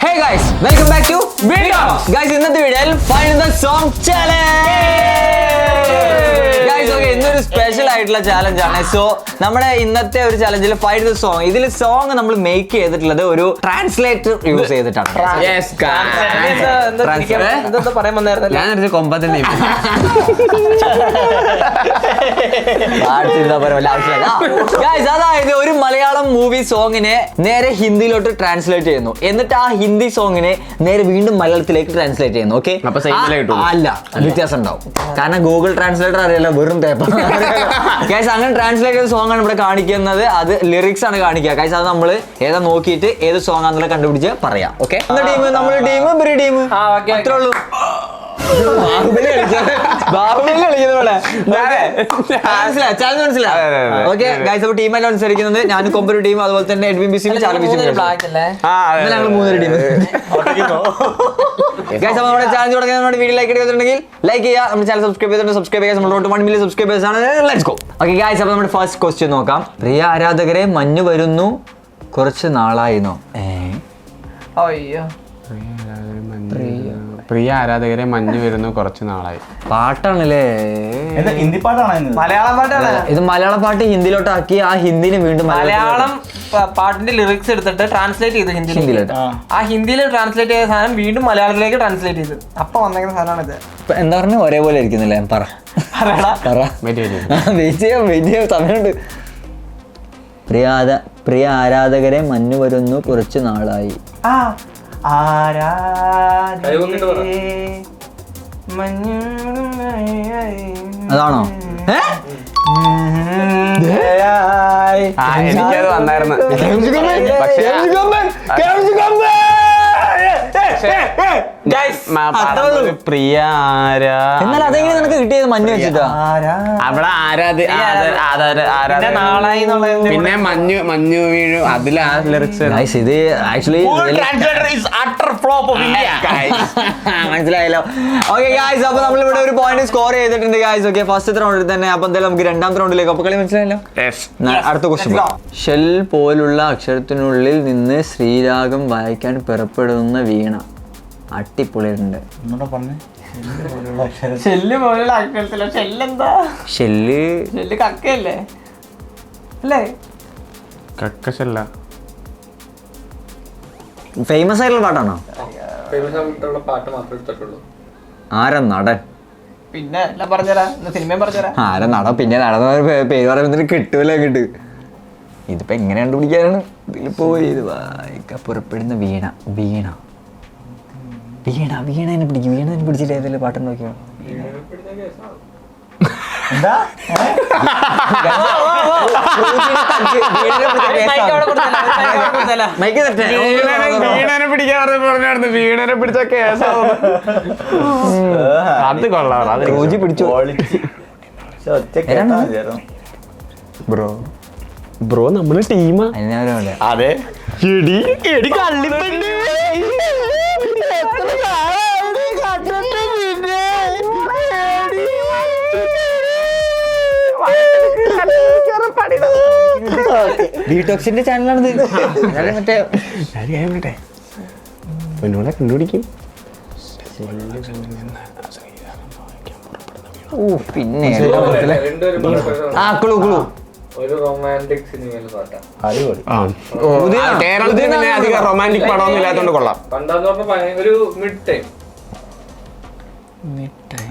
Hey guys, welcome back to Video. Guys, ഇന്നത്തെ വീഡിയോയിൽ Find the Song Challenge. Guys, okay, ഇന്നൊരു special ആയിട്ടുള്ള challenge ആണ്. സോ നമ്മുടെ ഇന്നത്തെ ഒരു ചാലഞ്ചിൽ Find the Song. ഇതിൽ സോങ് നമ്മൾ മേക്ക് ചെയ്തിട്ടുള്ളത് ഒരു ട്രാൻസ്ലേറ്റർ യൂസ് ചെയ്തിട്ടാണ്. എന്താ പറയാൻ വന്നായിരുന്നു? ഞാനൊരു കൊമ്പത്തിന്റെ അതായത് ഒരു മലയാളം മൂവി സോങ്ങിനെ നേരെ ഹിന്ദിയിലോട്ട് ട്രാൻസ്ലേറ്റ് ചെയ്യുന്നു, എന്നിട്ട് ആ ഹിന്ദി സോങ്ങിനെ നേരെ വീണ്ടും മലയാളത്തിലേക്ക് ട്രാൻസ്ലേറ്റ് ചെയ്യുന്നു. ഓക്കെ, അല്ല, വ്യത്യാസം ഉണ്ടാവും. കാരണം ഗൂഗിൾ ട്രാൻസ്ലേറ്റർ അറിയാലോ, വെറും പേപ്പർ. ഗൈസ്, അങ്ങനെ ട്രാൻസ്ലേറ്റ് ചെയ്ത സോങ് ആണ് ഇവിടെ കാണിക്കുന്നത്. അത് ലിറിക്സ് ആണ് കാണിക്കുക. ഗൈസ്, അത് നമ്മൾ ഏതാ നോക്കിയിട്ട് ഏത് സോങ് ആണെന്നുള്ള കണ്ടുപിടിച്ച് പറയാം. ഓക്കെ, ടീം നമ്മുടെ ടീം ഇവരുടെ ടീം അത്രേ ഉള്ളൂ. ബാഹുബലി കളിക്കുന്ന പോലെ ഓക്കെ ഗൈസ്. അപ്പൊ ടീമായിട്ട് അനുസരിക്കുന്നത് ഞാൻ കൊമ്പൊരു ടീം, അതുപോലെ തന്നെ എഡ്വിൻ ബിസിയും ഞങ്ങൾ 3 ടീം. ഗൈസ്, അപ്പൊ നമ്മുടെ ചാലഞ്ച് തുടങ്ങുന്ന വീഡിയോ ലൈക്ക് ചെയ്തിട്ടുണ്ടെങ്കിൽ ലൈക്ക് ചെയ്യുക, നമ്മുടെ ചാനൽ സബ്സ്ക്രൈബ് ചെയ്തിട്ടുണ്ട്. സബ്സ്ക്രൈബ് ചെയ്യാൻ നമ്മളോട്ട് 1 മില്യൺ സബ്സ്ക്രൈബേഴ്സ് ആണ്. Let's go. ഓക്കെ ഗൈസ്, അപ്പൊ നമ്മുടെ ഫസ്റ്റ് ക്വസ്റ്റ്യൻ നോക്കാം. പ്രിയ ആരാധകരെ, മഞ്ഞ് വരുന്നു കുറച്ച് നാളായിന്നോ? പ്രിയ ആരാധകരെ, മഞ്ഞ് വരുന്നു കുറച്ച് നാളായി. പാട്ടാണല്ലേ? ഹിന്ദി പാട്ടാണ്? മലയാളം പാട്ടാണ് ഇത്. മലയാളം പാട്ട് ഹിന്ദിയിലോട്ടാക്കി ആ ഹിന്ദിനെ വീണ്ടും മലയാളം പാട്ടിന്റെ ലിറിക്സ് എടുത്തിട്ട് ട്രാൻസ്ലേറ്റ് ചെയ്ത് ഹിന്ദിയിലോട്ട്. ആ ഹിന്ദിയിൽ ട്രാൻസ്ലേറ്റ് ചെയ്ത സാധനം വീണ്ടും മലയാളത്തിലേക്ക് ട്രാൻസ്ലേറ്റ് ചെയ്ത് അപ്പൊ വന്നേക്കുന്ന സാധനമാണ് ഇത്. എന്താ പറഞ്ഞ ഒരേപോലെ ഇരിക്കുന്നില്ലേ? പറ സമയമുണ്ട്. പ്രിയ ആരാധകരെ, മഞ്ഞ് വരുന്നു കുറച്ച് നാളായി. അതാണോ? എനിക്കത് വന്നായിരുന്നു. പ്രിയ എന്നാൽ അതെങ്ങനെ നിനക്ക് കിട്ടിയത്? മഞ്ഞ് വെച്ചിട്ടാ? അവിടെ പിന്നെ മഞ്ഞു വീഴും, അതിലാ ലിറിക്സ്. ഇത് ആക്ച്വലി മനസ്സിലായല്ലോ. ഓക്കെ ഗായ്സ്, അപ്പൊ നമ്മളിവിടെ ഒരു പോയിന്റ് സ്കോർ ചെയ്തിട്ടുണ്ട് ഗായ്സ്. ഓക്കെ, ഫസ്റ്റ് റൗണ്ടിൽ തന്നെ. അപ്പൊ എന്തായാലും നമുക്ക് രണ്ടാമത്തെ റൗണ്ടിലേക്ക്. അപ്പൊ കളി മനസ്സിലായല്ലോ. അടുത്ത ക്വസ്റ്റ്യൻ. ഷെൽ പോലുള്ള അക്ഷരത്തിനുള്ളിൽ നിന്ന് ശ്രീരാഗം വായിക്കാൻ പുറപ്പെടുന്ന വീണ. അട്ടിപ്പൊളിയുണ്ട്. ഷെല്ല് പോലുള്ള അക്ഷരത്തില. ഷെല്ലെന്താ? ഷെല്ല് കക്കയല്ലേ? അല്ലേ? കക്കശല്ല. ഫേമസ് ആയിട്ടുള്ള പാട്ടാണോ? ആരാ നടൻ? പിന്നെ എല്ലാം പറഞ്ഞുതരാ, സിനിമയും പറഞ്ഞുതരാ. ആരാ നടൻ? പിന്നെ നടന്ന പേര് പറയുമ്പോൾ കിട്ടൂല കിട്ടു. ഇതിപ്പോ എങ്ങനെ കണ്ടുപിടിക്കാനാണ്? ഇതിൽ പോയി ഇത് വായിക്കാൻ പുറപ്പെടുന്ന വീണ. വീണനെ പിടിക്കും. വീണനെ പിടിച്ചിട്ട് ഏതെങ്കിലും പാട്ട് നോക്കിയോ? വീണനെ പിടിച്ച കേസാവും. അത് കൊള്ളാം. ബ്രോ നമ്മള് ടീമാ. അതെ. ഡീടോക്സിന്റെ ചാനലാണിത്. എന്നോടെ കണ്ടുപിടിക്കും. പിന്നെ റൊമാൻറ്റിക് പടമൊന്നും ഇല്ലാത്തോണ്ട് കൊള്ളാം.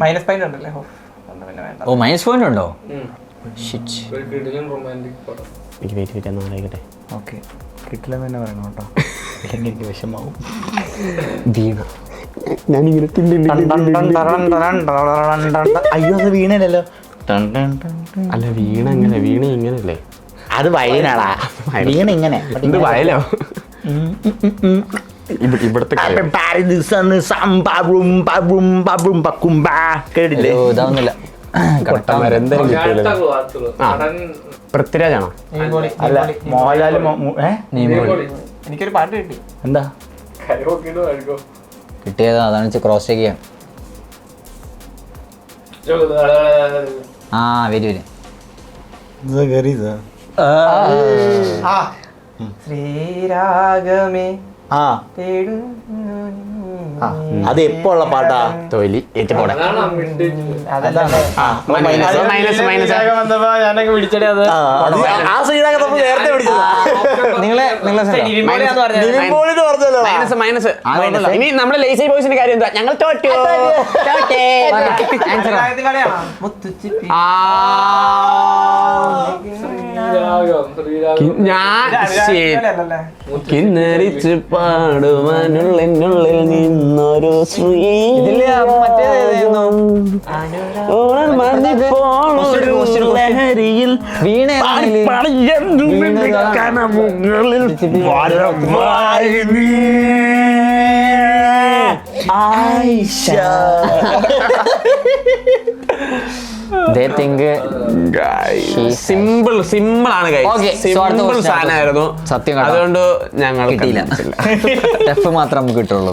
മൈനസ് പോയിന്റ് ഉണ്ടല്ലേ? ഓ, മൈനസ് പോയിന്റ് ഉണ്ടോ? നാളായിക്കട്ടെ. ഓക്കെ, കിട്ടില്ലെന്ന് തന്നെ പറയണം കേട്ടോ, ഇല്ലെങ്കിൽ എനിക്ക് വിഷമാവും. ഞാനിങ്ങനെ അയ്യോ, അത് വീണല്ലോ. അല്ല, വീണ ഇങ്ങനല്ലേ? അത് വയനാടാ. വീണ ഇങ്ങനെ. ഇത് വയലോ? ഇവിടുത്തെ കേട്ടില്ലേ? ഇതാവുന്നില്ല. പൃഥ്വിരാജാണോ? അല്ല, മോഹൻലാല്. എനിക്കൊരു പാട്ട് കിട്ടി. എന്താ കിട്ടിയത്? അതാണ് ക്രോസ് ചെക്ക് ചെയ്യാൻ. വരും. ശ്രീരാഗമേ ആ അത് എപ്പോ ഉള്ള പാട്ടാ? തൊലി ഏറ്റുപോടെ ഞാനൊക്കെ പിടിച്ചടേ അത്. ആ ശ്രീരാഗം നമ്മൾ നേരത്തെ പിടിച്ചതാ. നിങ്ങളെ നിവിൻപോളിയാന്ന് പറഞ്ഞത്. നിവിൻ പോളിന്ന് പറഞ്ഞല്ലോ. മൈനസ് ഇനി നമ്മുടെ ലേസി ബോയ്സിന്റെ കാര്യം എന്താ? ഞങ്ങൾ തോറ്റു. ശ്രീരാഗത്തിൽ കളിയാണോ? മുത്തുച്ചിപ്പി. ഞാൻ ശ്രീരാഗത്തിലല്ലേ? കിന്നരിച്ച് പാടുവാനുള്ളിനുള്ളിൽ നിന്നൊരു ഇതില് മറ്റേതായിരുന്നു? ലഹരിയിൽ വീണ കനമുകളിൽ സിമ്പിൾ ആണ് Okay, so അടുത്ത സിമ്പിൾ question, സാധനമായിരുന്നു. സത്യം കേട്ടോ. അതുകൊണ്ട് ഞങ്ങൾ കിട്ടിയില്ല. ടെഫ് മാത്രം നമുക്ക് കിട്ടുള്ളൂ.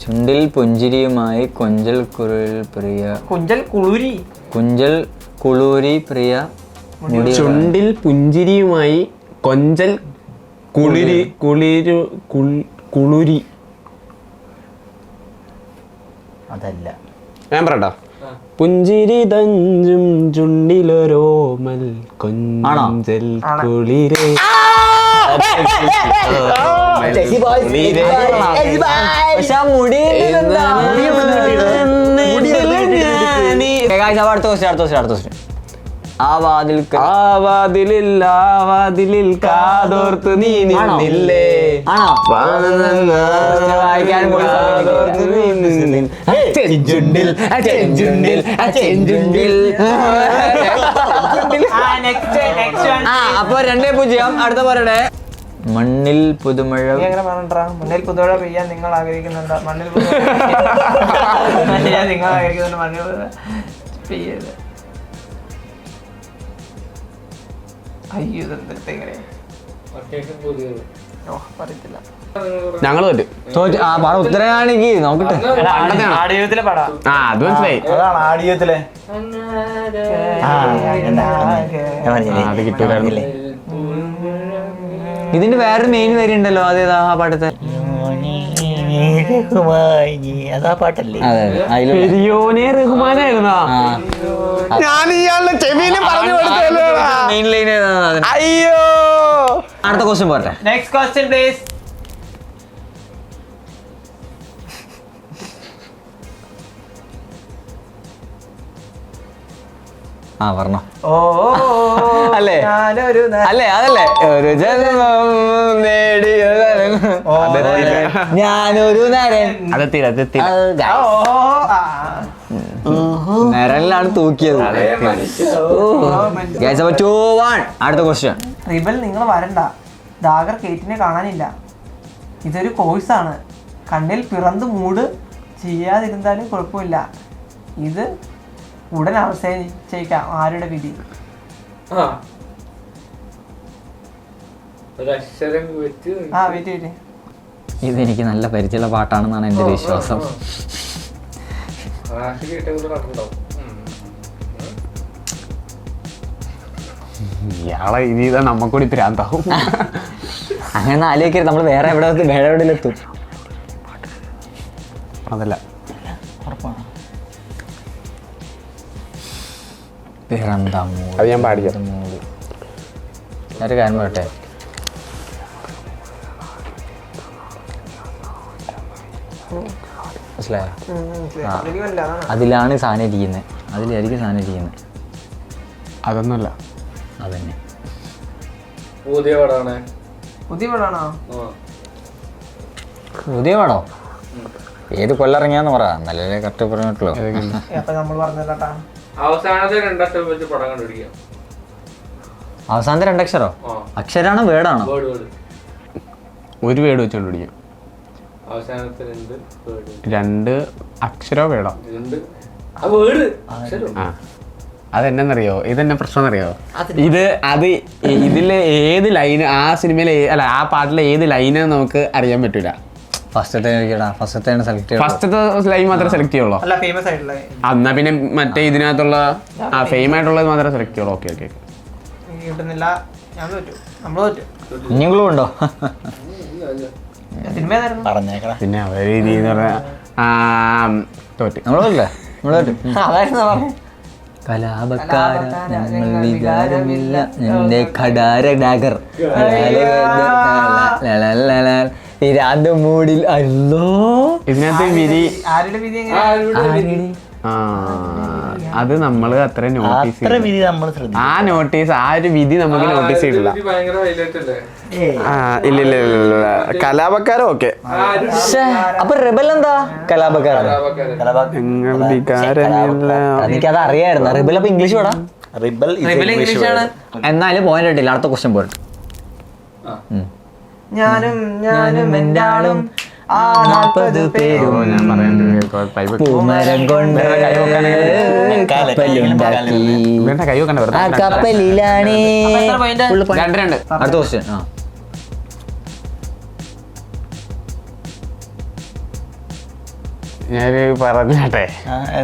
ചുണ്ടിൽ പുഞ്ചിരിയുമായി കൊഞ്ചൽ കുളിൽ പ്രിയ കുഞ്ചൽ കുളൂരി പ്രിയ മുടി ചുണ്ടിൽ പുഞ്ചിരിയുമായി കൊഞ്ചൽ കുളിരി അതല്ല. ഞാൻ പറയട്ടോ. പുഞ്ചിരി തഞ്ചും ചുണ്ടിലൊരോമൽ കൊഞ്ചൽ കുളിരേ പക്ഷെ ആ മുടി അടുത്ത ക്വസ്റ്റ്യൻ ആ വാതിലിൽ കാതോർത്ത് നീ നിന്നില്ലേ? വായിക്കാൻ അപ്പൊ 2-0. അടുത്ത പറയണേ. മണ്ണിൽ പുതുമഴ. മണ്ണിൽ പുതുമഴ പെയ്യാൻ നിങ്ങൾ ആഗ്രഹിക്കുന്നുണ്ടോ? മണ്ണിൽ നിങ്ങൾ ആഗ്രഹിക്കുന്നുണ്ട്. മണ്ണിൽ പെയ്യരുത്. അയ്യോ ഇതെങ്ങനെ പറയത്തില്ല. ഞങ്ങൾ തോറ്റു. ഉത്തരവാണെങ്കിൽ നോക്കട്ടെ. ആടിയത്തിലെ പടാ. അത് മനസ്സിലായി. അതാണ് ആടിയത്തിലെ. അത് കിട്ടൂലായിരുന്നില്ലേ? ഇതിന്റെ വേറൊരു മെയിൻ വരി ഉണ്ടല്ലോ, അതേതാ ആ പാട്ടത്തെ? അതാ പാട്ടല്ലേ? അതെ പെരിയോനെ റഹ്മാനായിരുന്നാ? ഞാൻ ഇയാളുടെ ചെവിയിൽ പറഞ്ഞു കൊടുത്തല്ലോ. Main line. അയ്യോ. അടുത്ത ക്വസ്റ്റ്യൻ പോട്ടെ. Next question please. പറഞ്ഞോ. ഓ അല്ലേ ഞാനൊരു അല്ലേ അതല്ലേ ഒരു ജന്മം ഞാനൊരു നരൻ. നരനിലാണ് തൂക്കിയത്. അടുത്ത ക്വസ്റ്റ്യൻ. റിബൽ നിങ്ങൾ വരണ്ട. ദാഗർ കേറ്റിനെ കാണാനില്ല. ഇതൊരു കോഴ്സാണ്. കണ്ണിൽ പിറந்து മൂട് ചെയ്യാതിരുന്നാലും കുഴപ്പമില്ല. ഇത് ഉടൻ അവസാനിച്ചേക്കാം. ആരുടെ വിധി? ഇതെനിക്ക് നല്ല പരിചയമുള്ള പാട്ടാണെന്നാണ് എൻ്റെ ഒരു വിശ്വാസം. ഇയാളെ ഇനി ഇതാ നമ്മക്കൂടി പ്രാന്താവും. അങ്ങനെ ആലോചിക്കരുത്. നമ്മൾ വേറെ എവിടെയെത്തും. അതല്ല അത് ഞാൻ പാടിക്കാം. ഒരു കാര്യം പറയട്ടെ. മനസ്സിലായോ? അതിലാണ് സാധനം ഇരിക്കുന്നത്. അതിലായിരിക്കും സാധനം ഇരിക്കുന്നത്. അതൊന്നുമല്ല. അതന്നെ പുതിയ പടാണോ? പുതിയ പടോ? ഏത് കൊല്ലറങ്ങിയാന്ന് പറ. നല്ലല്ലേ കറക്റ്റ് പറഞ്ഞിട്ടുള്ളൂ. അവസാനത്തെ 2 അക്ഷരം വെച്ച് പടം കണ്ടുപിടിക്കാം. അവസാനത്തെ 2 അക്ഷരോ? അക്ഷരാണോ വേർഡാണോ? ഒരു വേർഡ് വെച്ച് കണ്ടുപിടിക്കാം. അവസാനത്തെ 2 അക്ഷരോ വേടോ? അതെന്നറിയോ? ഇതെന്നെ പ്രശ്നം അറിയോ? ഇതിലെ ഏത് ലൈന് ആ സിനിമയിലെ അല്ല ആ പാട്ടിലെ ഏത് ലൈന് നമുക്ക് അറിയാൻ പറ്റൂല. ഫസ്റ്റത്തെ ലൈൻ മാത്രമേ സെലക്ട് ചെയ്യുള്ളൂ. എന്നാ പിന്നെ മറ്റേ ഇതിനകത്തുള്ള ഫെയിം ആയിട്ടുള്ളത് മാത്രമേ സെലക്ട് ചെയ്യുള്ളൂ. ഓക്കെ കിട്ടുന്നില്ല. ഞാൻ തോറ്റു. നമ്മൾ തോറ്റു. ഇനിയെങ്കിലും ഉണ്ടോ? സിനിമ ഏതായിരുന്നു? പറഞ്ഞേക്കടാ. പിന്നെ അവരെ രീതി എന്ന് പറഞ്ഞാൽ തോറ്റ് നമ്മളല്ലേ നമ്മള് അതായിരുന്നു പറഞ്ഞത്. കലാപക്കാര ഞങ്ങൾ വികാരമില്ല എന്റെ ഖടാര ഡാഗർ രാന്ത മൂടിൽ അല്ലോ ഇതിനകത്ത് വിധി ആരുടെ വിധി എങ്ങനെയാ? അത് നമ്മള് അത്ര നോട്ടീസ് അത്ര വിധി നമ്മൾ ശ്രദ്ധിക്കും. ആ നോട്ടീസ് ആ ഒരു വിധി നമുക്ക് നോട്ടീസ് ചെയ്തില്ല. ഇല്ല കലാപക്കാരോ ഓക്കെ. അപ്പൊ റിബൽ എന്താ കലാപക്കാരൻ? നിങ്ങൾ വികാരമില്ല. എനിക്കത് അറിയായിരുന്നു. റിബൽ അപ്പൊ ഇംഗ്ലീഷ് വേടാ. റിബൽ ഇംഗ്ലീഷാണ്. എന്നാലും പോയിന്റ് കിട്ടില്ല. അടുത്ത ക്വസ്റ്റ്യൻ പോയിട്ട് ഞാനും എൻ്റെ ആളും ആ 40 പേരും ഞാൻ പറയാൻ പൂമരം കൊണ്ട് കപ്പലുണ്ടാക്കി കൈ വെക്കണ്ട ആ കപ്പലിലാണ്. അപ്പൊ എത്ര point? 2-2. അടുത്ത ക്വസ്റ്റ്യൻ. ഞാന് പറഞ്ഞാട്ടെ.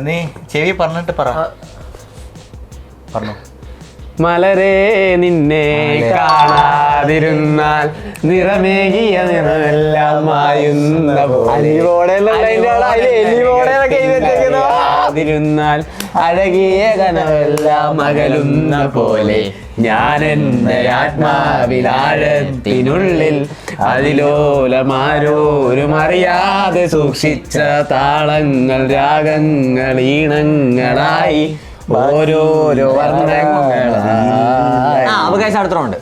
നീ ചെവി പറഞ്ഞിട്ട് പറഞ്ഞു. മലരെ നിന്നെ കാണാതിരുന്നാൽ നിറമേകിയ നിറമെല്ലാം മായുന്ന ാതിരുന്നാൽ അഴകിയ കനവെല്ലാം അകലുന്ന പോലെ ഞാൻ എൻ്റെ ആത്മാവിലാഴത്തിനുള്ളിൽ അതിലോലമാരോരും അറിയാതെ സൂക്ഷിച്ച താളങ്ങൾ രാഗങ്ങൾ ഈണങ്ങളായി ഓരോരോ വർണ്ണങ്ങളായി. അവകാശം അടുത്തുണ്ട്.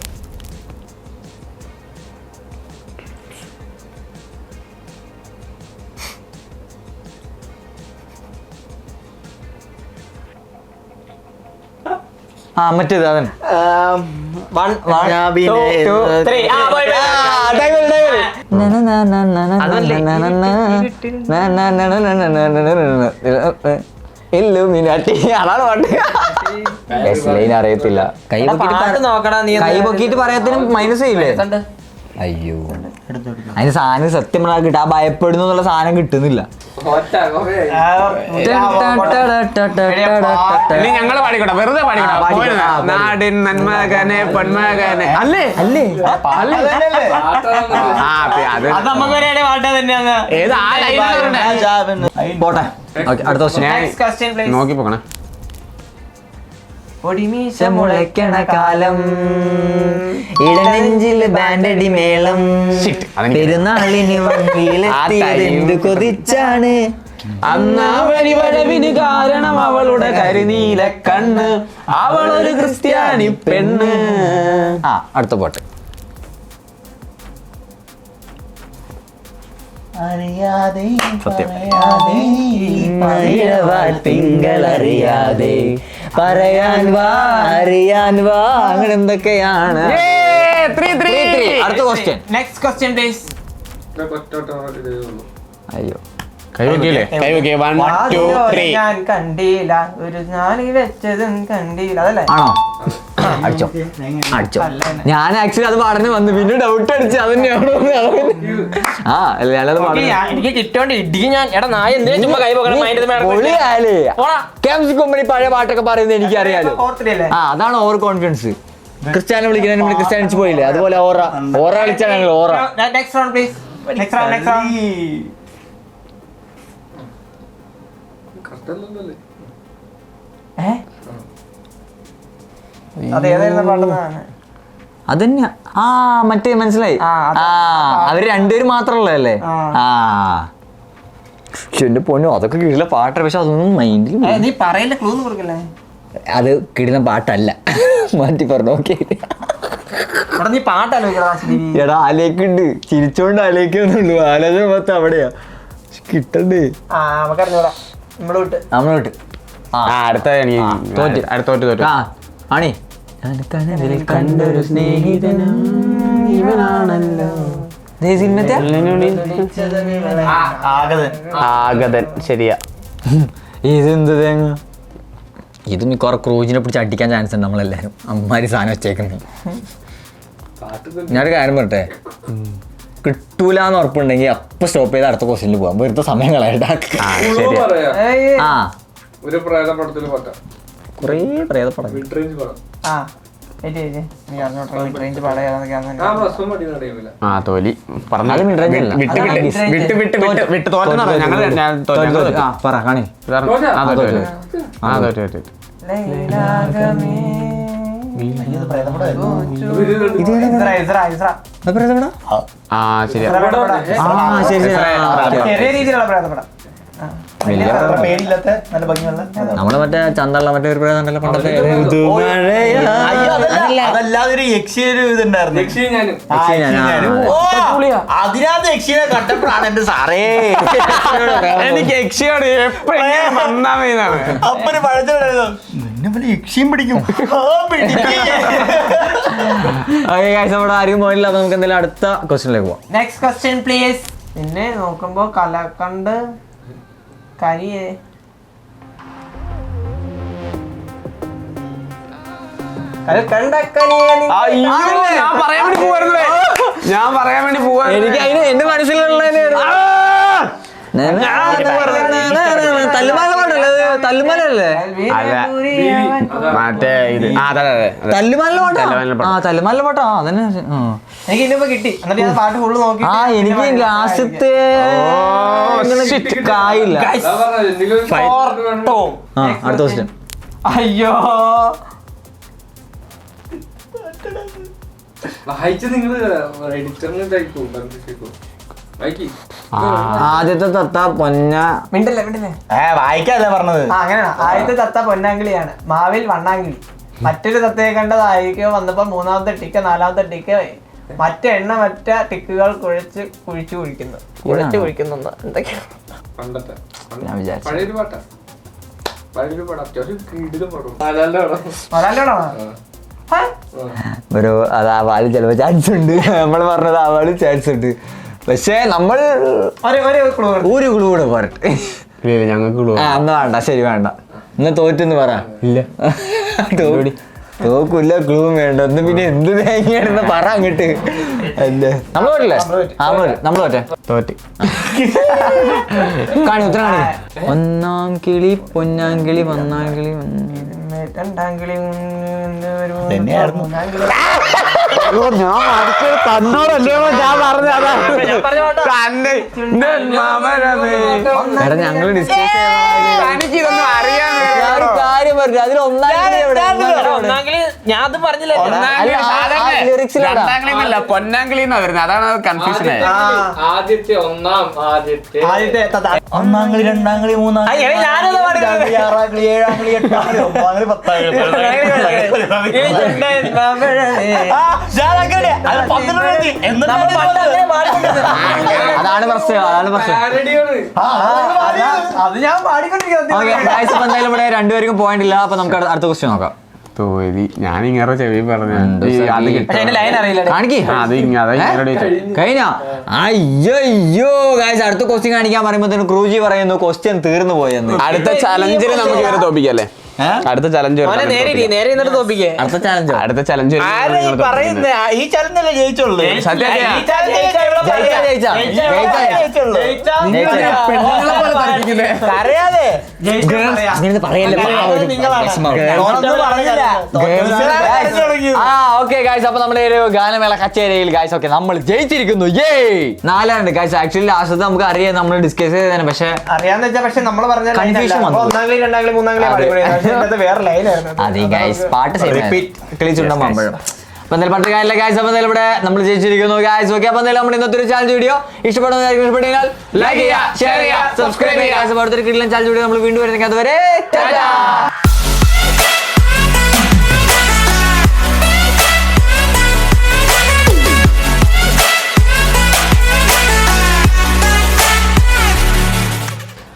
മറ്റേത് അതൻ അതാണ് പാട്ട്. അറിയത്തില്ല. കൈ പൊക്കിട്ട് പറയത്തിനും മൈനസ് ചെയ്യില്ലേ? അയ്യോ അതിന് സാധനം സത്യം കിട്ടാ ഭയപ്പെടുന്നു എന്നുള്ള സാധനം കിട്ടുന്നില്ല. ഞങ്ങള് പാടിക്കോട്ടെ, വെറുതെ പാടിക്കോട്ടെ. നാടിൻ നന്മകനെ പൊന്മകനെ അല്ലേ അല്ലേ അത് നമുക്ക് ഒരേ പാട്ട് തന്നെയാണ്. ഏത് ആ പോട്ടെ. അടുത്ത Next question, please. നോക്കി പോകണേ. പൊടിമീശ മുളയ്ക്കണ കാലം ഇടനെഞ്ചിൽ ബാൻഡടി മേളം പെരുന്നാളിന് വണ്ടിയിലെത്തിയത് കൊതിച്ചാണ് അന്നാവഴി വരവിന് കാരണം അവളുടെ കരിനീല കണ്ണ്, അവളൊരു ക്രിസ്ത്യാനി പെണ്ണ്. അടുത്ത പാട്ട്. അറിയാതെ തിങ്കളറിയാതെ പറയാൻ വാ അറിയാൻ വാ അങ്ങനെ എന്തൊക്കെയാണ്. അടുത്ത ക്വസ്റ്റ്യൻ. Next question, please. അയ്യോ കൈ വെക്കില്ലേ? കൈ വെക്കിയ 1 2 3. ഞാൻ കണ്ടില്ല ഒരു ഞാനീ വെച്ചതും കണ്ടില്ല അതല്ലേ? ആണോ? അടിച്ചോ അടിച്ചോ. ഞാൻ ആക്ച്വലി അത് പറഞ്ഞു വന്നു, പിന്നെ ഡൗട്ട് അടിച്ചു അതന്നെയാണോ. ഞാനത് എനിക്ക് കിട്ടോണ്ട് ഇടിക്കും ഞാൻ. എടാ നായ എന്തിനാ ചുമ്മാ കൈ പോകണം? കമ്പനി പഴയ പാട്ടൊക്കെ പറയുന്നത് എനിക്കറിയാലോ. അതാണ് ഓവർ കോൺഫിഡൻസ്. ക്രിസ്ത്യാനോ വിളിക്കാൻ ക്രിസ്ത്യാനിച്ച് പോയില്ലേ, അതുപോലെ ഓറ കളിച്ചാണ് ഞങ്ങൾ ഓറ. Next round, please. Next round. അതന്നെ. മറ്റേ മനസ്സിലായി. അവര് രണ്ടുപേരും മാത്രമല്ലേ? എന്റെ പൊന്നു അതൊക്കെ കിടില പാട്ട്. പക്ഷെ അതൊന്നും മൈൻഡിൽ നീ പറയില്ല, ക്ലൂ കൊടുക്കല്ലേ. അത് കിടില പാട്ടല്ല. മാറ്റി പറഞ്ഞു. ഓക്കെ നീ പാട്ടാലോചിക്കടാ. എടാ ആലേക്കുണ്ട്, ചിരിച്ചോണ്ട് ആലേക്കുന്നുള്ളൂ. ആലോചന മൊത്തം അവിടെയാ. കിട്ടണ്ടേ നമുക്കറിഞ്ഞൂടാ. നമ്മളോട്ട് അടുത്ത തോറ്റ് ആണി കണ്ടൊരു സ്നേഹിതനും ഇവനാണല്ലോ. ആഗതൻ. ശരിയാ. ഇതെന്ത് തേങ്ങ? ഇത് മിക്കവാറും ക്രൂജിനെ പിടിച്ച് അടിക്കാൻ ചാൻസ് ഉണ്ട് നമ്മളെല്ലാരും. അമ്മാരി സാധനം വെച്ചേക്കുന്നത്. ഞാനൊരു കാര്യം പറട്ടെ, കിട്ടൂലെന്ന് ഉറപ്പുണ്ടെങ്കിൽ അപ്പൊ സ്റ്റോപ്പ് ചെയ്ത് അടുത്ത ക്വസ്റ്റ്യനിൽ പോവാം. വെറുതെ സമയം കളയണ്ട. കുറേ പ്രേതപ്പടം റേഞ്ച് പാടാ. ആ തോലി പറഞ്ഞു അത് mid range അല്ല. വിട്ട് അതാണ് വിട്ട് mid range. വിട്ട് വിട്ട് വിട്ട് വിട്ട് തോറ്റെന്നാ ഞങ്ങൾ ആ പറ കാണി ആ ശരിയാ ചെറിയ രീതിയിലുള്ള പ്രേതപ്പെടാം. പേരില്ലാത്ത നല്ല ഭംഗിയുള്ള നമ്മള് മറ്റേ ചന്തള്ള മറ്റേ ഒരു പ്രേതണ്ടല്ലോ പണ്ടത്തെ അതല്ലാതെ ഒരു യക്ഷിയുടെ ഒരു ഇതുണ്ടായിരുന്നു അതിനകത്ത് യക്ഷിനെ കണ്ടപ്പോഴാണ് എന്റെ സാറേ എനിക്ക് യക്ഷിയോട് എപ്പോഴും വന്നാമേന്നാണ് അപ്പന് പഴച്ചുണ്ടായിരുന്നു എന്നെ പോലെ യക്ഷിയും പിടിക്കും നമ്മുടെ ആരും പോയില്ല. അപ്പൊ നമുക്ക് എന്തായാലും അടുത്ത ക്വസ്റ്റ്യനിലേക്ക് പോവാം. Next question please. പിന്നെ നോക്കുമ്പോ കലക്കണ്ട് കരിയേ ഞാൻ പറയാൻ വേണ്ടി പോവാ എനിക്ക് അതിന് എന്റെ മനസ്സിലുള്ള തല്ലുമാല പാട്ടല്ലേ തല്ലുമാലല്ലേ മറ്റേ ഇത് തല്ലുമാല പാട്ടാ ആ തല്ലുമാല പാട്ടാ അതന്നെ. എനിക്ക് ഇന്നിപ്പോ കിട്ടി. എന്നിട്ട് ഞാൻ പാട്ട് ഫുള്ള് നോക്കി. ആ എനിക്ക് ലാസ്റ്റത്തെ കായില്ല. അടുത്ത ക്വസ്റ്റ്യൻ. അയ്യോ ആദ്യത്തെ തത്ത പൊന്ന മിണ്ടല്ലേ മിണ്ടല്ലേ. വായിക്കാല്ലേ പറഞ്ഞത്. അങ്ങനെയാണ്. ആദ്യത്തെ തത്ത പൊന്നാങ്കിളിയാണ്, മാവിൽ വണ്ണാങ്കിളി. മറ്റൊരു തത്തയെ കണ്ടതായിരിക്കോ വന്നപ്പോൾ മൂന്നാമത്തെ ടിക്ക് നാലാമത്തെ ടിക്ക് മറ്റേ ടിക്കുകൾ കുഴിച്ചു കുഴിക്കുന്നു എന്തൊക്കെയാണ് ഞാൻ വിചാരിച്ചു ഒരു അത് ആവാനും ചിലപ്പോ ചാൻസ് ഉണ്ട്. നമ്മൾ പറഞ്ഞത് ആവാനും ചാൻസ് ഉണ്ട്. പക്ഷെ നമ്മൾ ഒരു ക്ലൂ കൂടെ പറട്ടെ. ഞങ്ങൾക്ക് അന്ന് വേണ്ട ശരി വേണ്ട ഇന്ന് തോറ്റെന്ന് പറ. ഇല്ല തോക്കില്ല ക്ലൂവും വേണ്ട ഒന്ന് പിന്നെ എന്ത് തേങ്ങയാണെന്ന് പറ അങ്ങോട്ട്. എന്ത് നമ്മൾ തോറ്റില്ലേ? നമ്മൾ തോറ്റ് കാണി ഉത്തരം കാണി. ഒന്നാം കിളി പൊന്നാം കിളി ഒന്നാം കിളി രണ്ടാം കിളി തന്നോടല്ലോ ഞാൻ പറഞ്ഞ ഞങ്ങള് ഡിസ്കസ് ഇതൊന്നും അറിയാൻ കാര്യം പറഞ്ഞു അതിൽ ഒന്നാംകിളിന്നല്ല പൊന്നാംകിളിന്നാ വരുന്നത്. അതാണ് കൺഫ്യൂഷൻ ആയത്. ഒന്നാം കളി രണ്ടാം കളി മൂന്നാം കളി ആറാം കളി ഏഴാം കളി എട്ടാം കളി ഒമ്പതാം കളി പത്താം അതാണ് പ്രശ്നം. അത് ഞാൻ പാടിക്കൊണ്ടിരിക്കുന്നത്. എന്തായാലും ഇവിടെ രണ്ടുപേർക്കും പോയിന്റ് ഇല്ല. അപ്പൊ നമുക്ക് അടുത്ത ക്വസ്റ്റ്യൻ നോക്കാം. തോരി ഞാൻ ഇങ്ങനെ ചെവി പറഞ്ഞു അത് കിട്ടും ലൈൻ അറിയില്ല. കാണിക്കേ കഴിഞ്ഞ അയ്യോ ഗായ്സ് അടുത്ത ക്വസ്റ്റ്യൻ കാണിക്കാൻ പറയുമ്പോ ക്രൂജി പറയുന്നു ക്വസ്റ്റ്യൻ തീർന്നു പോയെന്ന്. അടുത്ത ചലഞ്ചിൽ നമുക്ക് ഇവരെ തോപ്പിക്കല്ലേ? അടുത്ത ചലഞ്ച് അടുത്ത ചലഞ്ച് അടുത്ത ചലഞ്ച് ഈ ചലഞ്ചല്ലേ ജയിച്ചുള്ളൂ. അറിയാതെ അപ്പൊ നമ്മുടെ ഒരു ഗാനമേള കച്ചേരിയിൽ ഗായ്സ് ഓക്കെ നമ്മൾ ജയിച്ചിരിക്കുന്നു. നാലാണ്ട് ഗായ്സ്. ആക്ച്വലി ലാസ്റ്റ് നമുക്ക് അറിയാം നമ്മൾ ഡിസ്കസ് ചെയ്തതാണ്. പക്ഷെ അറിയാന്ന് വെച്ചാൽ പക്ഷെ നമ്മൾ പറഞ്ഞ കൺഫ്യൂഷൻ വന്നു. ഒന്നാം കളി രണ്ടാം കളി മൂന്നാം കളി വേറെ ലൈനായിരുന്നു. അതെ ഗായ്സ് പാട്ട് കളിച്ചുണ്ടാകുമ്പോഴും അപ്പൊ എന്തായാലും പണ്ട് കാര്യമില്ല ഗായ്സ്. അപ്പൊ എന്തായാലും ഇവിടെ നമ്മൾ ജയിച്ചിരിക്കുന്നു ഗായ്സ്. ഓക്കെ അപ്പൊ എന്തായാലും നമ്മുടെ ഇന്നത്തെ ഒരു ചാലഞ്ച് വീഡിയോ ഇഷ്ടപ്പെടുന്നതായിരിക്കും. ലൈക്ക് ചെയ്യുക, ഷെയർ ചെയ്യുക, സബ്സ്ക്രൈബ് ചെയ്യുക. അടുത്തൊരു കിടിലൻ ചാലഞ്ച് വീഡിയോ നമ്മൾ വീണ്ടും വരുന്നെങ്കിൽ അതുവരെ ടാറ്റാ.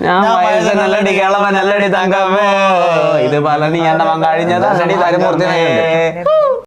ഞാൻ വയസ്സ് നല്ലടി കേളവ നല്ലടി തങ്കവേ ഇത് പല നീ എണ്ണ കഴിഞ്ഞതാ തരുമൂർത്തി